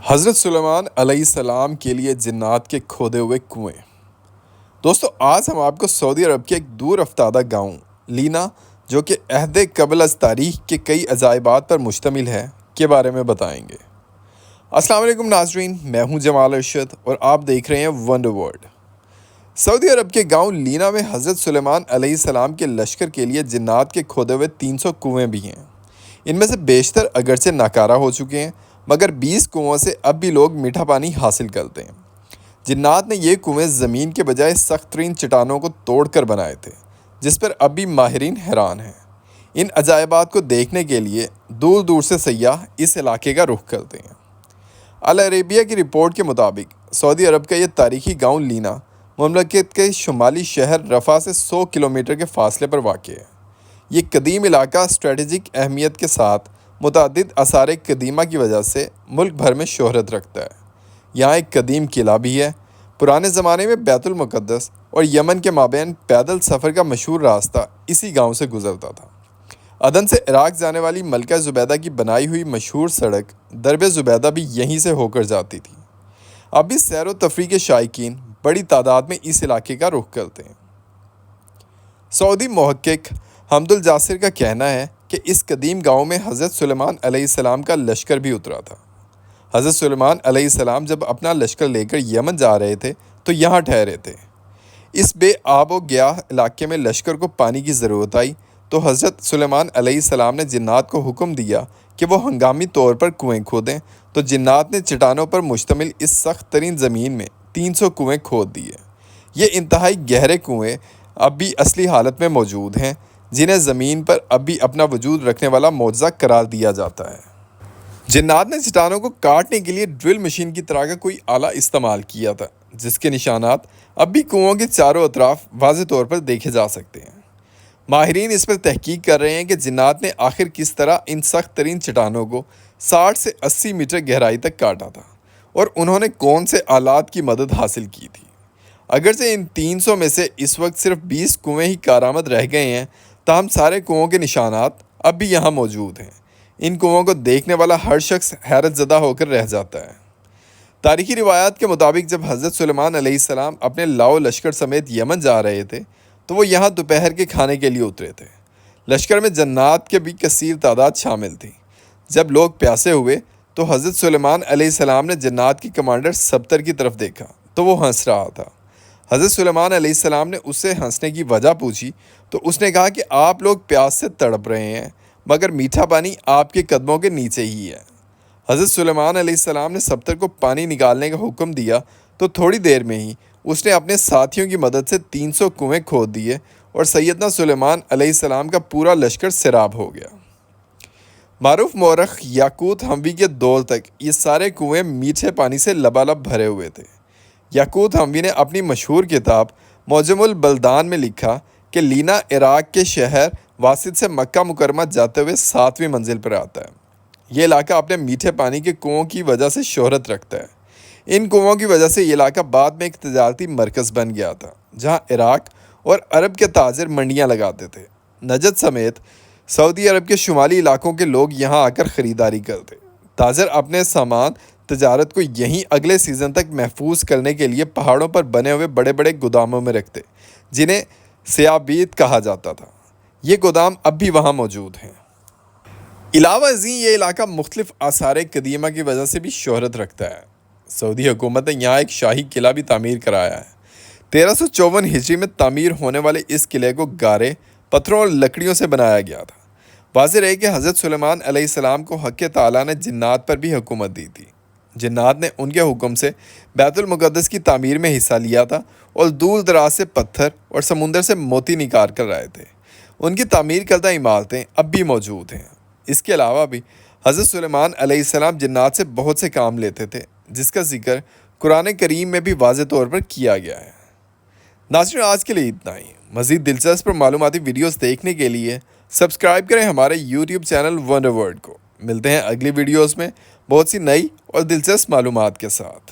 حضرت سلیمان علیہ السلام کے لیے جنات کے کھودے ہوئے کنویں۔ دوستو، آج ہم آپ کو سعودی عرب کے ایک دور افتادہ گاؤں لینا، جو کہ عہد قبل از تاریخ کے کئی عجائبات پر مشتمل ہے، کے بارے میں بتائیں گے۔ السلام علیکم ناظرین، میں ہوں جمال ارشد اور آپ دیکھ رہے ہیں ونڈر ورلڈ۔ سعودی عرب کے گاؤں لینا میں حضرت سلیمان علیہ السلام کے لشکر کے لیے جنات کے کھودے ہوئے 300 کنویں بھی ہیں۔ ان میں سے بیشتر اگرچہ ناکارہ ہو چکے ہیں، مگر 20 کنووں سے اب بھی لوگ میٹھا پانی حاصل کرتے ہیں۔ جنات نے یہ کنویں زمین کے بجائے سخت ترین چٹانوں کو توڑ کر بنائے تھے، جس پر اب بھی ماہرین حیران ہیں۔ ان عجائبات کو دیکھنے کے لیے دور دور سے سیاح اس علاقے کا رخ کرتے ہیں۔ العربیہ کی رپورٹ کے مطابق سعودی عرب کا یہ تاریخی گاؤں لینا مملکت کے شمالی شہر رفح سے 100 کلومیٹر کے فاصلے پر واقع ہے۔ یہ قدیم علاقہ اسٹریٹجک اہمیت کے ساتھ متعدد آثار قدیمہ کی وجہ سے ملک بھر میں شہرت رکھتا ہے۔ یہاں ایک قدیم قلعہ بھی ہے۔ پرانے زمانے میں بیت المقدس اور یمن کے مابین پیدل سفر کا مشہور راستہ اسی گاؤں سے گزرتا تھا۔ عدن سے عراق جانے والی ملکہ زبیدہ کی بنائی ہوئی مشہور سڑک درب زبیدہ بھی یہیں سے ہو کر جاتی تھی۔ اب بھی سیر و تفریح کے شائقین بڑی تعداد میں اس علاقے کا رخ کرتے ہیں۔ سعودی محقق حمد الجاسر کا کہنا ہے کہ اس قدیم گاؤں میں حضرت سلیمان علیہ السلام کا لشکر بھی اترا تھا۔ حضرت سلیمان علیہ السلام جب اپنا لشکر لے کر یمن جا رہے تھے تو یہاں ٹھہرے تھے۔ اس بے آب و گیاہ علاقے میں لشکر کو پانی کی ضرورت آئی تو حضرت سلیمان علیہ السلام نے جنات کو حکم دیا کہ وہ ہنگامی طور پر کنویں کھودیں، تو جنات نے چٹانوں پر مشتمل اس سخت ترین زمین میں 300 کنویں کھود دیے۔ یہ انتہائی گہرے کنویں اب بھی اصلی حالت میں موجود ہیں، جنہیں زمین پر اب بھی اپنا وجود رکھنے والا معجزہ قرار دیا جاتا ہے۔ جنات نے چٹانوں کو کاٹنے کے لیے ڈرل مشین کی طرح کا کوئی آلہ استعمال کیا تھا، جس کے نشانات اب بھی کنووں کے چاروں اطراف واضح طور پر دیکھے جا سکتے ہیں۔ ماہرین اس پر تحقیق کر رہے ہیں کہ جنات نے آخر کس طرح ان سخت ترین چٹانوں کو 60 سے 80 میٹر گہرائی تک کاٹا تھا، اور انہوں نے کون سے آلات کی مدد حاصل کی تھی۔ اگرچہ ان 300 میں سے اس وقت صرف 20 کنویں ہی کارآمد رہ گئے ہیں، تاہم سارے کنووں کے نشانات اب بھی یہاں موجود ہیں۔ ان کنووں کو دیکھنے والا ہر شخص حیرت زدہ ہو کر رہ جاتا ہے۔ تاریخی روایات کے مطابق جب حضرت سلیمان علیہ السلام اپنے لاؤ لشکر سمیت یمن جا رہے تھے تو وہ یہاں دوپہر کے کھانے کے لیے اترے تھے۔ لشکر میں جنات کے بھی کثیر تعداد شامل تھی۔ جب لوگ پیاسے ہوئے تو حضرت سلیمان علیہ السلام نے جنات کے کمانڈر سبتر کی طرف دیکھا تو وہ ہنس رہا تھا۔ حضرت سلیمان علیہ السلام نے اس سے ہنسنے کی وجہ پوچھی تو اس نے کہا کہ آپ لوگ پیاس سے تڑپ رہے ہیں، مگر میٹھا پانی آپ کے قدموں کے نیچے ہی ہے۔ حضرت سلیمان علیہ السلام نے سبتر کو پانی نکالنے کا حکم دیا تو تھوڑی دیر میں ہی اس نے اپنے ساتھیوں کی مدد سے 300 کنویں کھود دیے اور سیدنا سلیمان علیہ السلام کا پورا لشکر سیراب ہو گیا۔ معروف مورخ یاقوت حموی کے دور تک یہ سارے کنویں میٹھے پانی سے لبالب بھرے ہوئے تھے۔ یاقوت حموی نے اپنی مشہور کتاب معجم البلدان میں لکھا کہ لینا عراق کے شہر واسط سے مکہ مکرمہ جاتے ہوئے 7ویں منزل پر آتا ہے۔ یہ علاقہ اپنے میٹھے پانی کے کنووں کی وجہ سے شہرت رکھتا ہے۔ ان کنووں کی وجہ سے یہ علاقہ بعد میں ایک تجارتی مرکز بن گیا تھا، جہاں عراق اور عرب کے تاجر منڈیاں لگاتے تھے۔ نجد سمیت سعودی عرب کے شمالی علاقوں کے لوگ یہاں آ کر خریداری کرتے۔ تاجر اپنے سامان تجارت کو یہیں اگلے سیزن تک محفوظ کرنے کے لیے پہاڑوں پر بنے ہوئے بڑے بڑے گوداموں میں رکھتے، جنہیں سیابیت کہا جاتا تھا۔ یہ گودام اب بھی وہاں موجود ہیں۔ علاوہ ازیں یہ علاقہ مختلف آثار قدیمہ کی وجہ سے بھی شہرت رکھتا ہے۔ سعودی حکومت نے یہاں ایک شاہی قلعہ بھی تعمیر کرایا ہے۔ 1354 ہجری میں تعمیر ہونے والے اس قلعے کو گارے، پتھروں اور لکڑیوں سے بنایا گیا تھا۔ واضح رہے کہ حضرت سلیمان علیہ السلام کو حق تعالیٰ نے جنات پر بھی حکومت دی تھی۔ جنات نے ان کے حکم سے بیت المقدس کی تعمیر میں حصہ لیا تھا اور دور دراز سے پتھر اور سمندر سے موتی نکال کر لائے تھے۔ ان کی تعمیر کردہ عمارتیں اب بھی موجود ہیں۔ اس کے علاوہ بھی حضرت سلیمان علیہ السلام جنات سے بہت سے کام لیتے تھے، جس کا ذکر قرآن کریم میں بھی واضح طور پر کیا گیا ہے۔ ناظرین، آج کے لیے اتنا ہی۔ مزید دلچسپ اور معلوماتی ویڈیوز دیکھنے کے لیے سبسکرائب کریں ہمارے یوٹیوب چینل ونڈر ورلڈ کو۔ ملتے ہیں اگلی ویڈیوز میں بہت سی نئی اور دلچسپ معلومات کے ساتھ۔